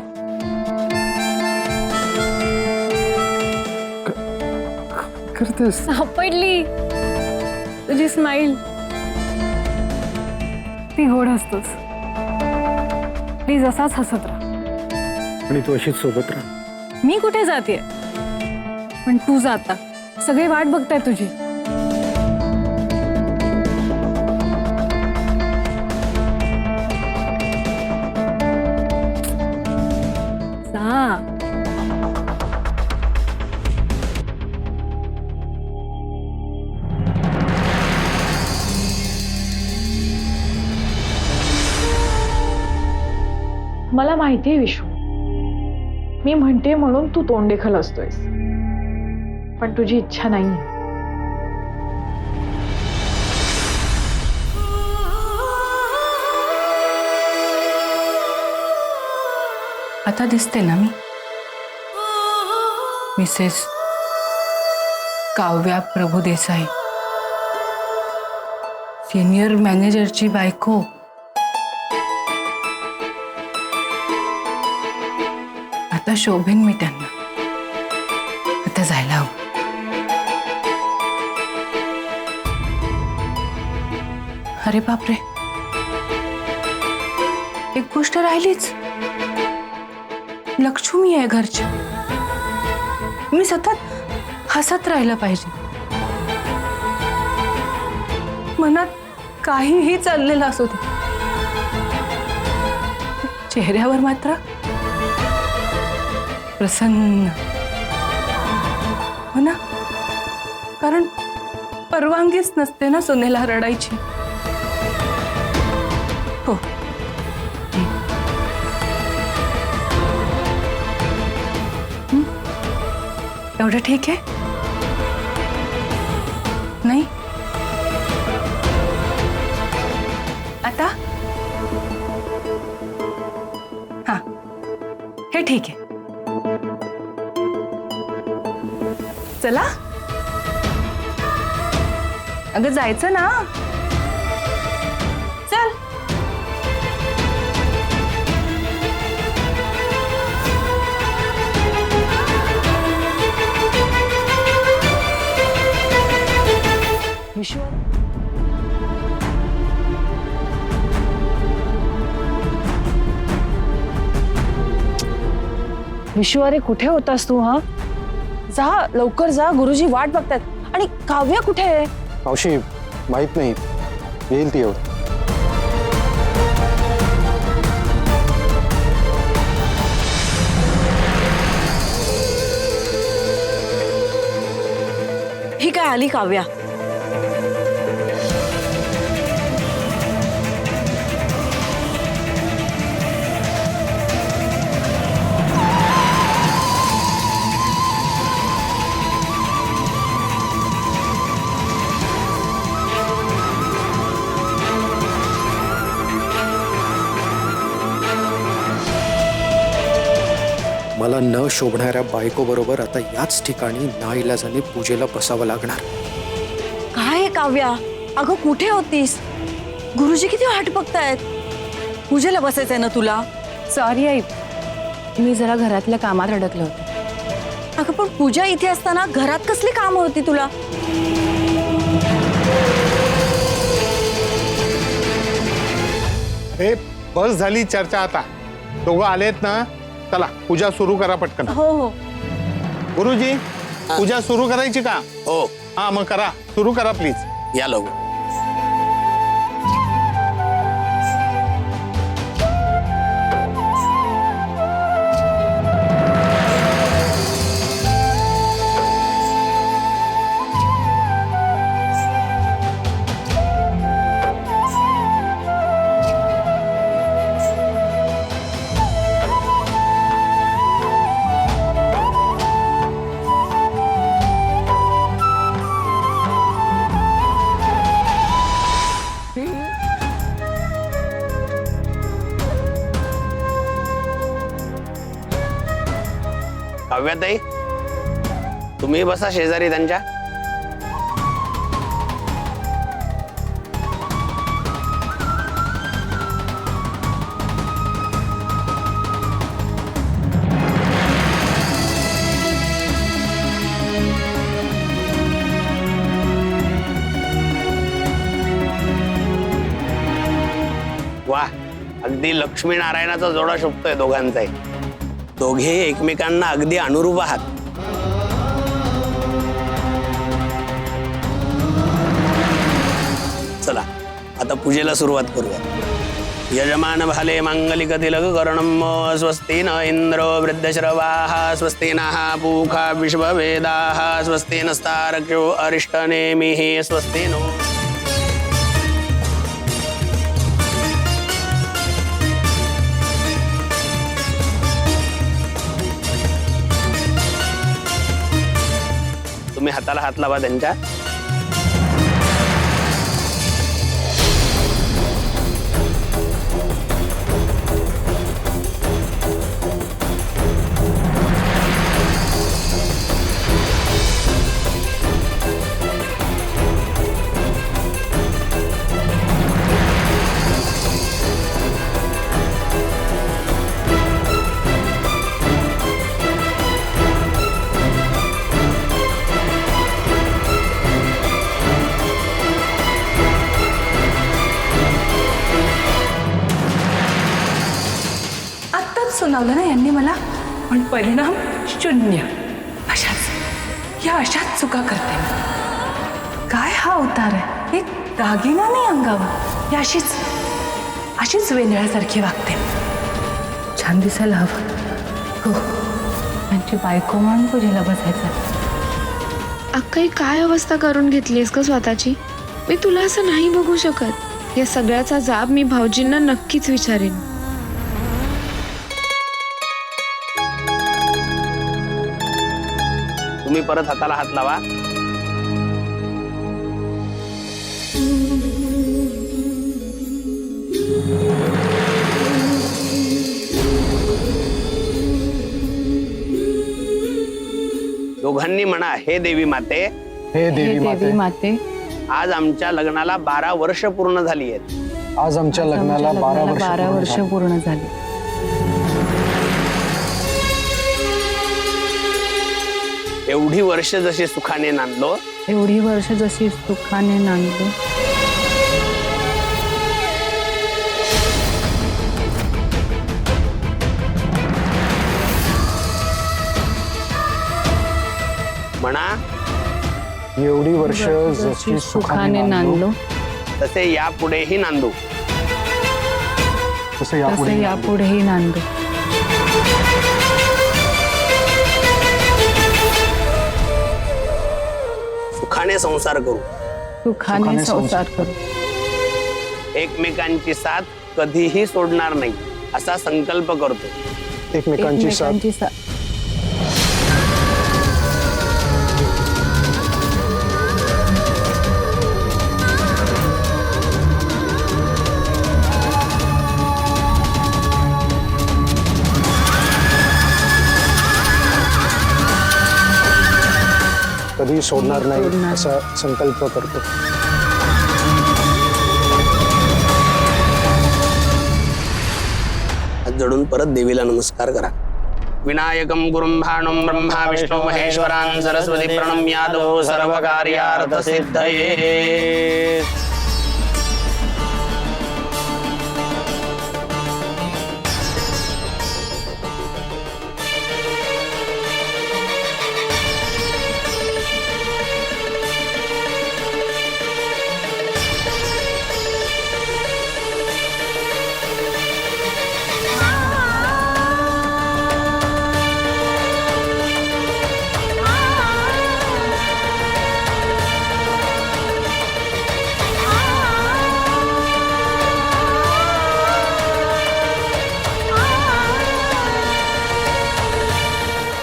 करतेस? सापडली तुझी स्माइल. ती गोड हसतोस. प्लीज असाच हसत राहा. आणि तू अशीच सोबत राहा. मी कुठे जाते, पण तू जाता. सगळे वाट बघताय तुझी. जा. मला माहितीये विशू, मी म्हणते म्हणून तू तोंडेखल असतोयस, पण तुझी इच्छा नाही. आता दिसते ना मी, मिसेस काव्या प्रभुदेसाई, सिनियर मॅनेजरची बायको. आता शोभेन मी त्यांना. आता जायला हवं. अरे बापरे, एक गोष्ट राहिलीच. लक्ष्मी आहे घरची. मी सतत हसत राहिलं पाहिजे. मनात काहीही चाललेलं असू दे, चेहऱ्यावर मात्र प्रसन्न. हो ना, कारण परवानगीच नसते ना सुनेला रडायची. हो, एवढं ठीक आहे? नाही आता? हा, हे ठीक आहे. चला, अगं जायचं ना. चल. विशू, अरे कुठे होतास तू? हा, जा लवकर जा, गुरुजी वाट बघतात. आणि काव्या कुठे आहे? मावशी माहित नाही, येईल ती एवढं. ही काय आली काव्या? मला न शोभणाऱ्या बायको बरोबर आता याच ठिकाणी नाईलाजाने पूजेला बसावं लागणार. काय काव्या, अगं कुठे होतीस? गुरुजी किती वाट बघतायत. पूजेला बसायचंय ना तुला? सॉरी आई, मी जरा घरातल्या कामात अडकले होते. अगं पण पूजा इथे असताना घरात कसली कामं होती तुला? हे बस झाली चर्चा. आता दोघं आलेत ना, चला पूजा सुरू करा पटकन. हो हो. गुरुजी, पूजा सुरू करायची का? हो. हा मग करा, सुरू करा प्लीज. या लवकर. नव्याताई, तुम्ही बसा शेजारी त्यांच्या. वा, अगदी लक्ष्मीनारायणाचा जोडा शोभतोय दोघांचाही. दोघे एकमेकांना अगदी अनुरूप आहात. चला आता पूजेला सुरुवात करूया. यजमान भाले मांगलिक तिलक करणम स्वस्ति न इंद्रो वृद्धश्रवाः स्वस्ति नः पूषा विश्ववेदाः स्वस्ति नस्तारक्षो अरिष्टनेमिः स्वस्ति नो. तुम्ही हाताला हात लावा त्यांच्या. सुनावलं ना यांनी मला, पण परिणाम शून्य. अशाच चुका करते मी. काय हा अवतार आहे, एक दागिना नाही अंगावर. ही अशीच वेंधळ्यासारखी वागते. छान दिसायला हवं. हो, त्यांची बायको म्हणून पूजेला बसायचं. अक्काई, काय अवस्था करून घेतलीस का स्वतःची? मी तुला असं नाही बघू शकत. या सगळ्याचा जाब मी भाऊजींना नक्कीच विचारेन. तुम्ही परत हाताला हात लावा. दोघांनी म्हणा, हे देवी माते, हे देवी माते, आज आमच्या लग्नाला 12 वर्ष पूर्ण झाली आहेत. आज आमच्या लग्नाला 12 वर्ष पूर्ण झाली. एवढी वर्ष जशी सुखाने नांदलो, एवढी वर्ष जशी सुखाने नांदलो, म्हणा एवढी वर्ष जशी सुखाने नांदलो, तसे यापुढेही नांदू. तसे यापुढेही नांदू. सुखाने संसार करू. सुखाने संसार करू. एकमेकांची साथ कधीही सोडणार नाही असा संकल्प करतो. एकमेकांची साथ. कधी सोडणार नाही असा संकल्प करतो. हात जोडून परत देवीला नमस्कार करा. विनायकं गुरुं भानुं ब्रह्मा विष्णु महेश्वरान् सरस्वती प्रणम्यादो सर्वकार्यार्थ सिद्धये.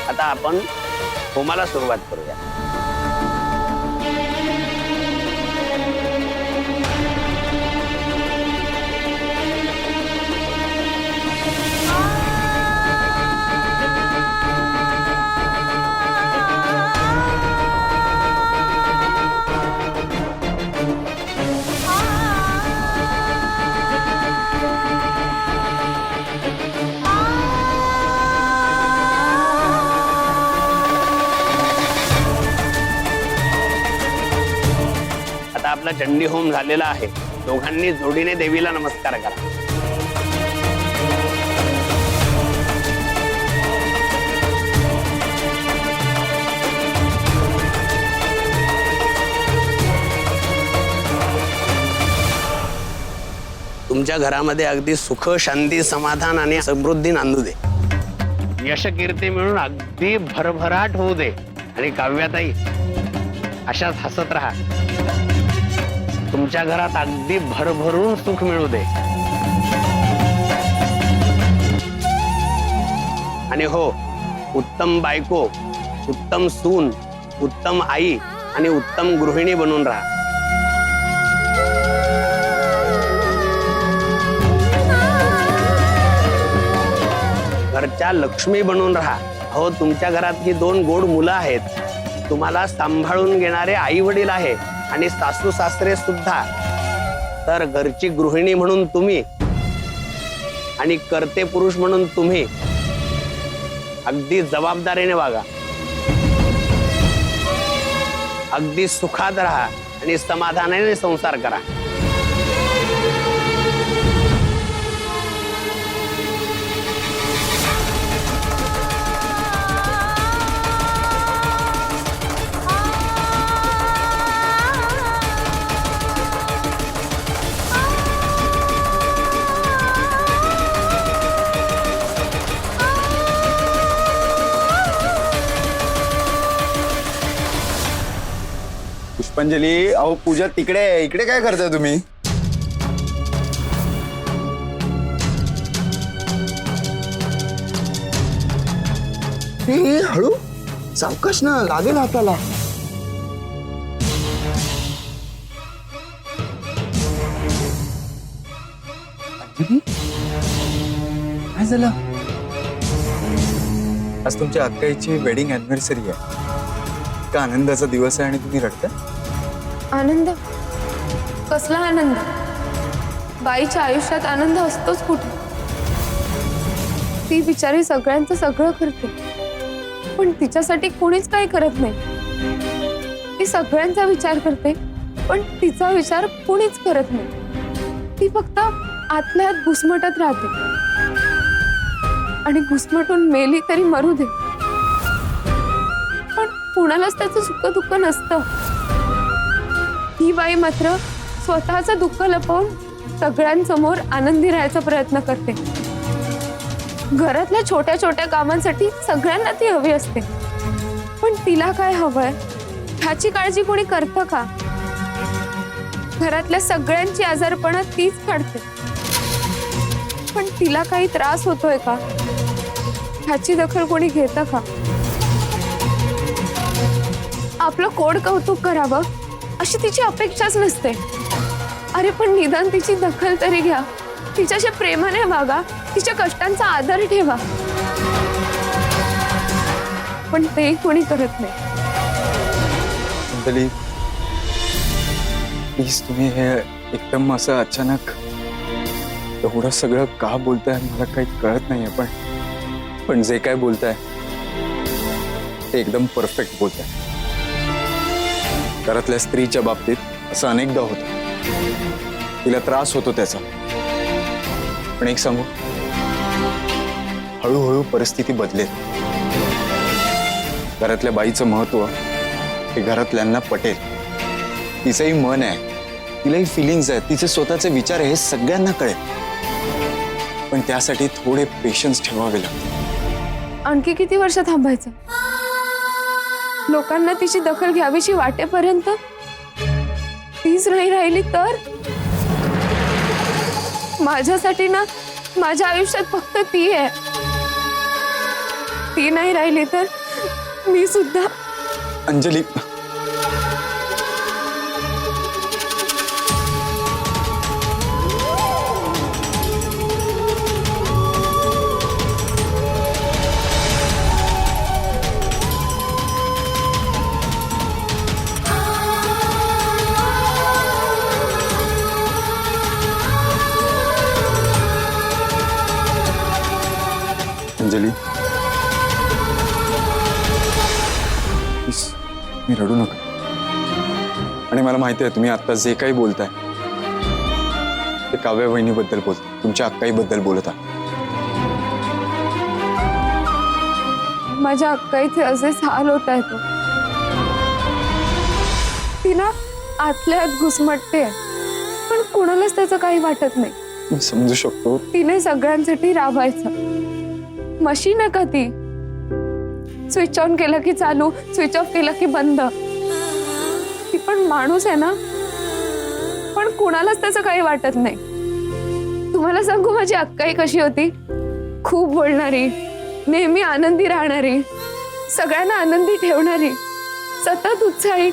आता आपण होमाला सुरुवात करूया. आपला चंडी होम झालेला आहे. दोघांनी जोडीने देवीला नमस्कार करा. तुमच्या घरामध्ये अगदी सुख, शांती, समाधान आणि समृद्धी नांदू दे. यश कीर्ती मिळून अगदी भरभराट होऊ दे. आणि काव्याताई अशाच हसत राहा. तुमच्या घरात अगदी भरभरून सुख मिळू दे. आणि हो, उत्तम बायको, उत्तम सून, उत्तम आई आणि उत्तम गृहिणी बनून राहा. घरच्या लक्ष्मी बनून राहा. हो, तुमच्या घरात ही 2 गोड मुलं आहेत. तुम्हाला सांभाळून घेणारे आई वडील आहे आणि सासू सासरे सुद्धा. तर घरची गृहिणी म्हणून तुम्ही आणि करते पुरुष म्हणून तुम्ही अगदी जबाबदारीने वागा. अगदी सुखात राहा आणि समाधानाने संसार करा. पुष्पांजली, अहो पूजा तिकडे आहे. इकडे काय करताय तुम्ही? हळू सावकाश ना, लागेल हाताला. काय झालं? आज तुमच्या अक्काईची वेडिंग अॅनिव्हर्सरी आहे. का आनंदाचा दिवस आहे आणि तुम्ही रडता? आनंद? कसला आनंद? बाईच्या आयुष्यात आनंद असतोच कुठे. ती बिचारी सगळ्यांचं सगळं करते, पण तिच्यासाठी कोणीच काही करत नाही. ती सगळ्यांचा विचार करते, पण तिचा विचार कोणीच करत नाही. ती फक्त आतल्या आत घुसमटत राहते. आणि घुसमटून मेली तरी मरू दे, पण कुणालाच त्याचं सुख दुःख नसतं. ही बाई मात्र स्वतःचं दुःख लपवून सगळ्यांसमोर आनंदी राहायचा प्रयत्न करते. घरातल्या छोट्या छोट्या कामांसाठी सगळ्यांना ती हवी असते, पण तिला काय हवंय ह्याची काळजी कोणी करतं का? घरातल्या सगळ्यांची आजारपणं तीच काढते, पण तिला काही त्रास होतोय का ह्याची दखल कोणी घेतं का? आपलं कोड कौतुक करावं अशी तिची अपेक्षाच नसते. अरे पण निदान तिची दखल तरी घ्या. तिच्याशी प्रेमाने वागा, तिच्या कष्टांचा आदर ठेवा. पण ते कोणी करत नाही. अंजली, प्लीज तुम्ही हे एकदम असं अचानक एवढं सगळं का बोलताय मला काही कळत नाहीये. पण जे काय बोलताय ते एकदम परफेक्ट बोलताय. घरातल्या स्त्रीच्या बाबतीत असं अनेकदा होतं, तिला त्रास होतो त्याचा. पण एक सांगू, हळूहळू परिस्थिती बदलेल. घरातल्या बाईचं महत्व हे घरातल्यांना पटेल. तिचंही मन आहे, तिलाही फिलिंग्स आहेत, तिचे स्वतःचे विचार आहे, हे सगळ्यांना कळेल. पण त्यासाठी थोडे पेशन्स ठेवावे लागते. आणखी किती वर्ष थांबायचं? लोकांना तिची दखल घ्यावीशी वाटेपर्यंत तीच नाही राहिली तर? माझ्यासाठी ना माझ्या आयुष्यात फक्त ती आहे. ती नाही राहिली तर मी सुद्धा. अंजली, अंजली, प्लीज, मी रडू नका. आणि मला माहिती आहे तुम्ही आता जे काही बोलताय ते काव्या वहिनीबद्दल बोलताय, तुमच्या अक्काईबद्दल बोलत आहात. माझ्या अक्काईचे असेच हाल होत आहेत. ती ना आतल्या आत घुसमटते, पण कुणालाच त्याचं काही वाटत नाही. मी समजू शकतो. तिने सगळ्यांसाठी राबायचं. मशीन आहे का ती? स्विच ऑन केलं की चालू, स्विच ऑफ केलं की बंद. ती पण माणूस आहे ना, पण कुणालाच त्याचं काही वाटत नाही. तुम्हाला सांगू माझी अक्काई कशी होती? खूप बोलणारी, नेहमी आनंदी राहणारी, सगळ्यांना आनंदी ठेवणारी, सतत उत्साही.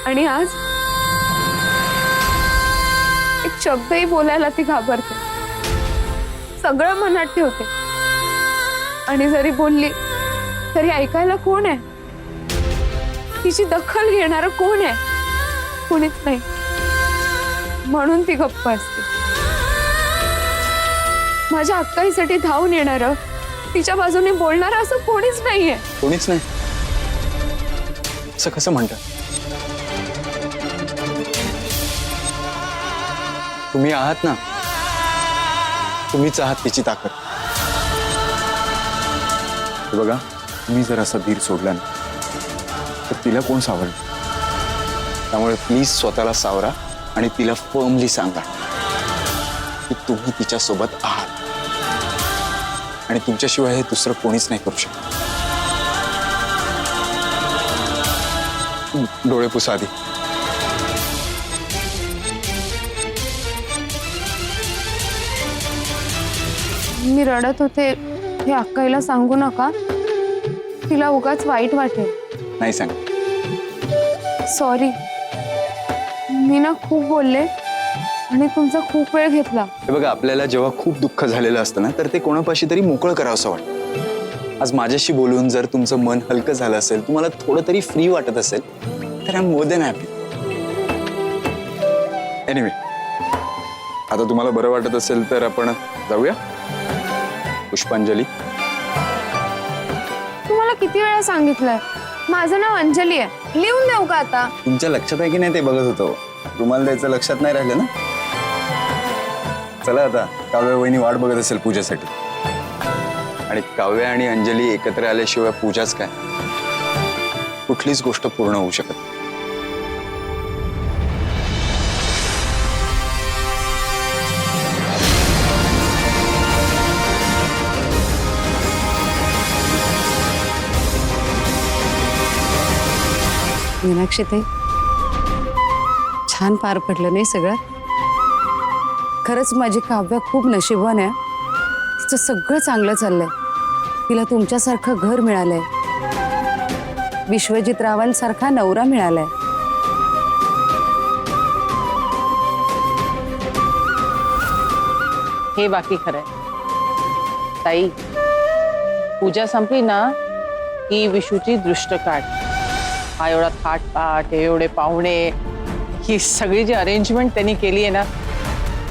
आणि आज एक शब्दही बोलायला ती घाबरते. सगळं मनात ठेवते, आणि जरी बोलली तरी ऐकायला कोण आहे? तिची दखल घेणारं कोण आहे? कोणीच नाही. म्हणून ती गप्प असते. माझ्या अक्काईसाठी धावून येणारं, तिच्या बाजूने बोलणारं असं कोणीच नाहीये. कोणीच नाही? असं कसं म्हणतात? तुम्ही आहात ना, तुम्हीच आहात तिची ताकद. हे बघा, तुम्ही जर असा धीर सोडला ना तर तिला कोण सावरेल? त्यामुळे प्लीज स्वतःला सावरा आणि तिला फर्मली सांगा की तुम्ही तिच्या सोबत आहात आणि तुमच्याशिवाय हे दुसरं कोणीच नाही करू शकत. डोळे पुसा आधी. मी रडत होते हे अक्काईला सांगू नका, तिला उगाच वाईट वाटेल. नाही सांग. सॉरी, मी ना खूप बोलले आणि तुमचा खूप वेळ घेतला. हे बघा, आपल्याला जेव्हा खूप दुःख झालेलं असतं ना तर ते कोणापाशी तरी मोकळं करावं असं वाटतं. आज माझ्याशी बोलून जर तुमचं मन हलकं झालं असेल, तुम्हाला थोडं तरी फ्री वाटत असेल, तर I am more than happy. Anyway, आता तुम्हाला बरं वाटत असेल तर आपण जाऊया पुष्पांजली. तुम्हाला किती वेळा सांगितलंय माझं नाव अंजली आहे. लिहून देऊ का आता? तुमच्या लक्षात आहे की नाही ते बघत होतो. तुम्हाला त्याचं लक्षात नाही राहिलं ना? चला आता, काव्या वहिनी वाट बघत असेल पूजेसाठी. आणि काव्या आणि अंजली एकत्र आल्याशिवाय पूजाच काय, कुठलीच गोष्ट पूर्ण होऊ शकत नाही. मीनाक्षी, छान पार पडलं नाही सगळं? खरंच माझी काव्या खूप नशिबवान आहे. तिचं सगळं चांगलं चाललंय. तिला तुमच्यासारखं घर मिळालंय, विश्वजित रावांसारखा नवरा मिळालाय. हे बाकी खरंय ताई. पूजा संपली ना ही विशूची दृष्ट काढ. हा एवढा थाटपाट, हे एवढे पाहुणे, ही सगळी जी अरेंजमेंट त्यांनी केली आहे ना,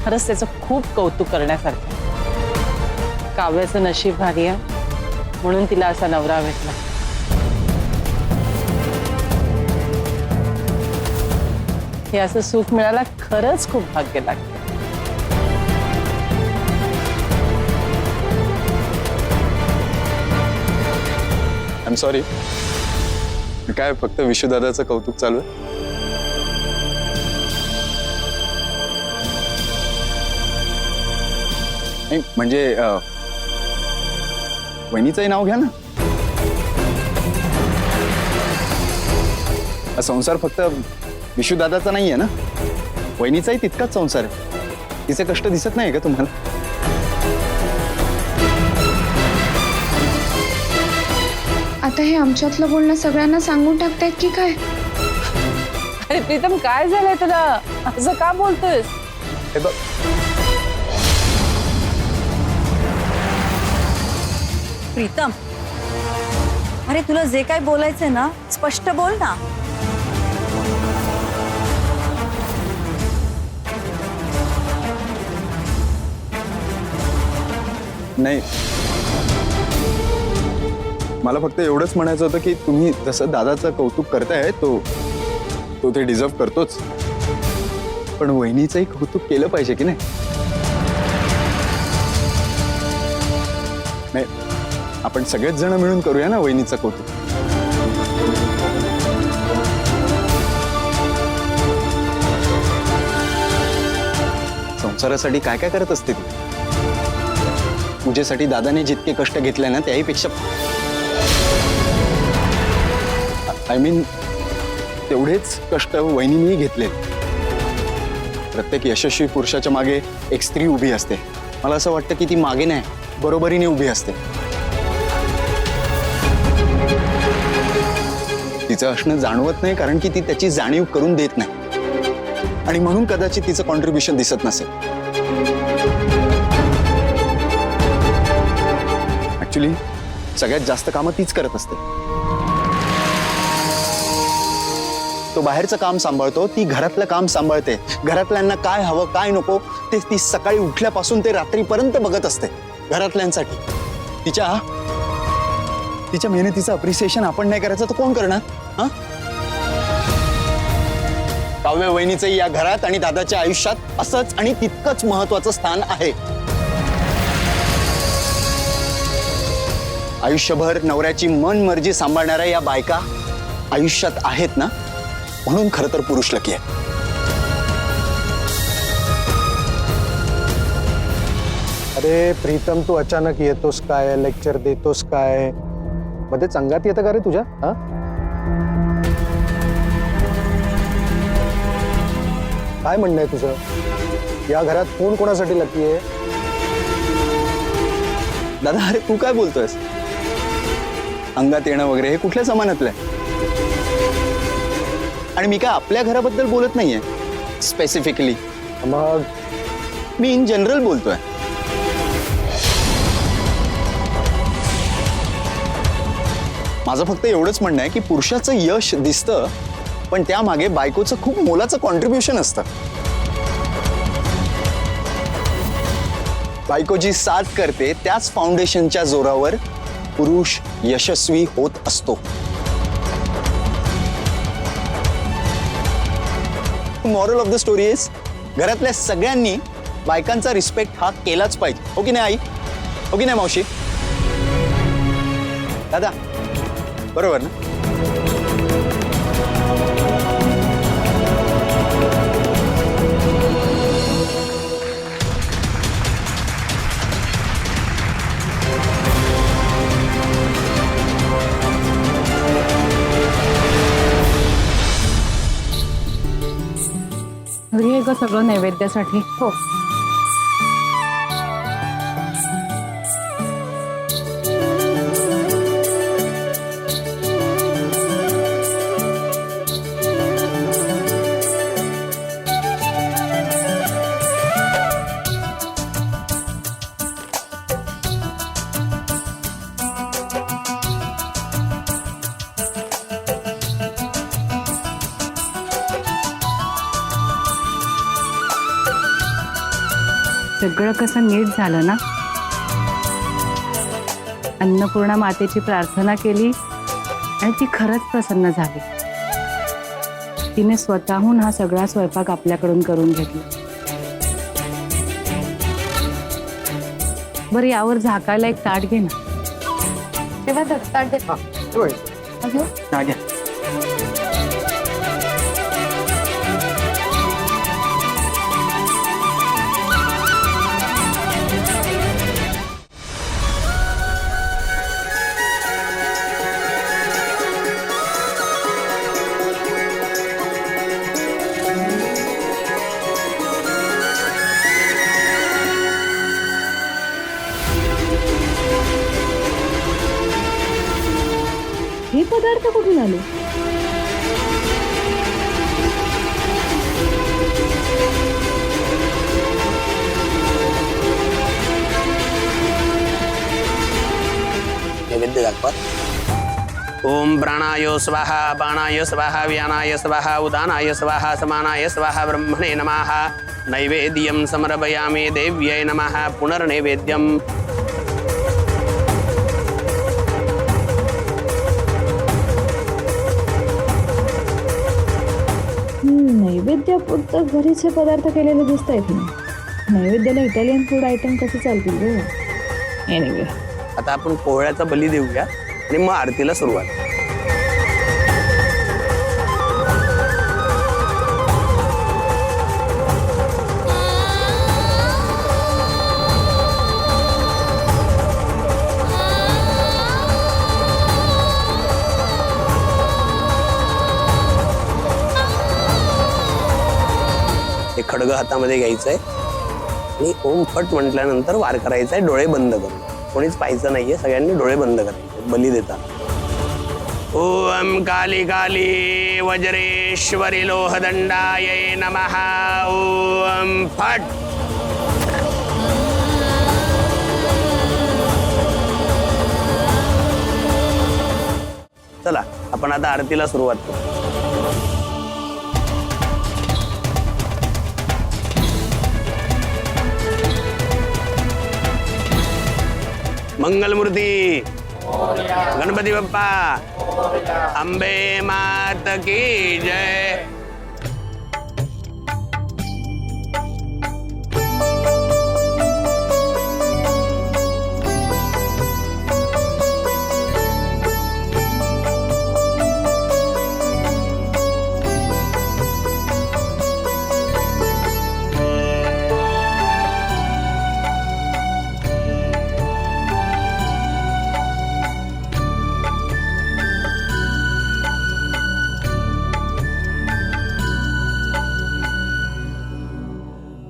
खरंच त्याचं खूप कौतुक करण्यासारखं. काव्याचं नशीब भारी आहे म्हणून तिला असा नवरा भेटला. हे असं सुख मिळायला खरंच खूप भाग्य लागतं. I am sorry. काय फक्त विशुदादाचं कौतुक चालू आहे? नाही म्हणजे वहिनीचंही नाव घ्या ना. हा संसार फक्त विशुदादाचा नाही आहे ना, वहिनीचाही तितकाच संसार आहे. तिचे कष्ट दिसत नाही का तुम्हाला? आता हे आमच्यातलं बोलणं सगळ्यांना सांगून टाकतायत की काय? अरे प्रीतम, काय झालंय तुला? असं का बोलतोयस? हे बघ, प्रीतम, अरे तुला जे काय बोलायचंय ना स्पष्ट बोल ना. नाही, मला फक्त एवढंच म्हणायचं होतं की तुम्ही जसं दादाचं कौतुक करताय तो ते डिझर्व करतोच, पण वहिनीचंही कौतुक केलं पाहिजे की नाही? नाही, आपण सगळेच जण मिळून करूया ना वहिनीचं कौतुक. संसारासाठी काय काय करत असते ती. पूजेसाठी दादाने जितके कष्ट घेतले ना त्याहीपेक्षा आय मीन तेवढेच कष्ट वहिनीनेही घेतले. प्रत्येक यशस्वी पुरुषाच्या मागे एक स्त्री उभी असते. मला असं वाटतं की ती मागे नाही, बरोबरीने उभी असते. तिचं असणं जाणवत नाही कारण की ती त्याची जाणीव करून देत नाही आणि म्हणून कदाचित तिचं कॉन्ट्रीब्युशन दिसत नसेल. ऍक्च्युली सगळ्यात जास्त कामं तीच करत असते. तो बाहेरचं काम सांभाळतो, ती घरातलं काम सांभाळते. घरातल्यांना काय हवं काय नको ते ती सकाळी उठल्यापासून ते रात्रीपर्यंत बघत असते घरातल्यांसाठी. तिच्या मेहनतीचं अप्रिसिएशन आपण नाही करायचं तर कोण करणार? हा, काव्य वहिनीचं या घरात आणि दादाच्या आयुष्यात असंच आणि तितकंच महत्वाचं स्थान आहे. आयुष्यभर नवऱ्याची मन मर्जी सांभाळणाऱ्या या बायका आयुष्यात आहेत ना, म्हणून खरं तर पुरुष लकी आहे. अरे प्रीतम, तू अचानक येतोस काय, लेक्चर देतोस काय, मध्ये अंगात येतं का रे तुझ्या? हा, काय म्हणणं आहे तुझं? या घरात कोण कोणासाठी लकी आहे? दादा अरे तू काय बोलतोयस? अंगात येणं वगैरे हे कुठल्या जमान्यातलं आहे? आणि मी काय आपल्या घराबद्दल बोलत नाहीये स्पेसिफिकली, मग मी इन जनरल बोलतोय. माझं फक्त एवढंच म्हणणं आहे की पुरुषाचं यश दिसतं पण त्यामागे बायकोचं खूप मोलाचं कॉन्ट्रीब्युशन असतं. बायको जी साथ करते त्याच फाउंडेशनच्या जोरावर पुरुष यशस्वी होत असतो. Moral of the story is घरातल्या सगळ्यांनी बायकांचा रिस्पेक्ट हा केलाच पाहिजे. हो की नाही आई? हो की नाही मावशी? दादा बरोबर ना? घरी आहे का सगळं नैवेद्यासाठी? हो. सगळं कसं नीट झालं ना. अन्नपूर्णा मातेची प्रार्थना केली आणि ती खरंच प्रसन्न झाली. तिने स्वतःहून हा सगळा स्वयंपाक आपल्याकडून करून घेतला. बरं यावर झाकायला एक ताट घे ना. तेव्हा ताट दे. हे पदार्थ कुठून आले? नैवेद्य दाखवा. ओम प्राणाय स्वाहा, बाणाय स्वाहा, व्यानाय स्वाहा, उदानाय स्वाहा, समानाय स्वाहा, ब्रह्मणे नमः. नैवेद्यं समर्पयामि देव्यै नमः. पुनर्नैवेद्यम्. फक्त घरीचे पदार्थ केलेले दिसत आहेत ना. नैवेद्याला इटालियन फूड आयटम कसे चालतील ग? एनिवे, आता आपण पोळ्याचा बली देऊया आणि मग आरतीला सुरुवात. हे खडग हातामध्ये घ्यायचंय आणि ओम फट म्हटल्यानंतर वार करायचा आहे, डोळे बंद करून. कोणीच पाहायचं नाहीये, सगळ्यांनी डोळे बंद करायचे बली देता. ओम काली काली वज्रेश्वरी लोहदंडाय नमः. ओम फट. चला आपण आता आरतीला सुरुवात करू. मंगलमूर्ती गणपती बाप्पा, अंबे मात की जय.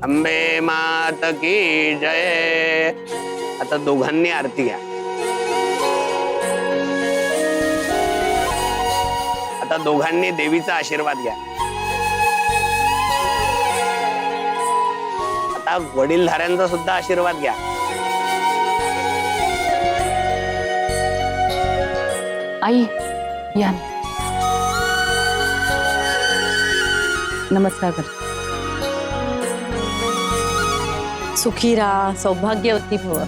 अंबे मात की जय. आता दोघांनी आरती घ्या. आता दोघांनी देवीचा आशीर्वाद घ्या. आता वडीलधाऱ्यांचा सुद्धा आशीर्वाद घ्या. आई या, नमस्कार कर. सुखी राहा, सौभाग्यवती भव.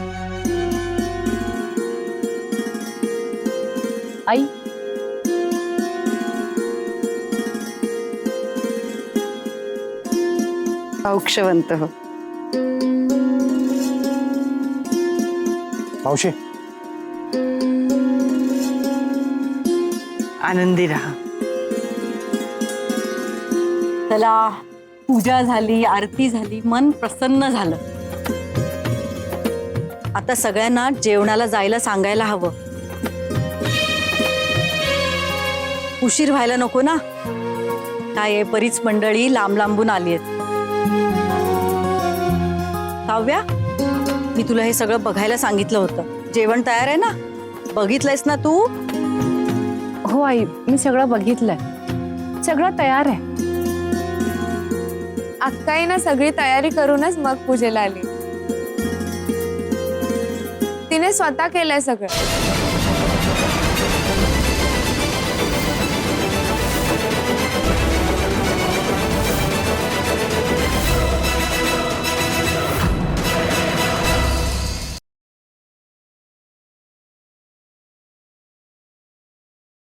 आई औक्षवंत हो. मावशी, आनंदी राहा. चला, पूजा झाली, आरती झाली, मन प्रसन्न झालं. आता सगळ्यांना जेवणाला जायला सांगायला हवं. उशीर व्हायला नको ना. काय आहे, बरीच मंडळी लांब लांबून आली आहेत. काव्या, मी तुला हे सगळं बघायला सांगितलं होतं. जेवण तयार आहे ना? बघितलंयस ना तू? हो आई, मी सगळं बघितलंय, सगळं तयार आहे. अक्काईनं सगळी तयारी करूनच मग पूजेला आली. तिने स्वतः केलंय सगळं.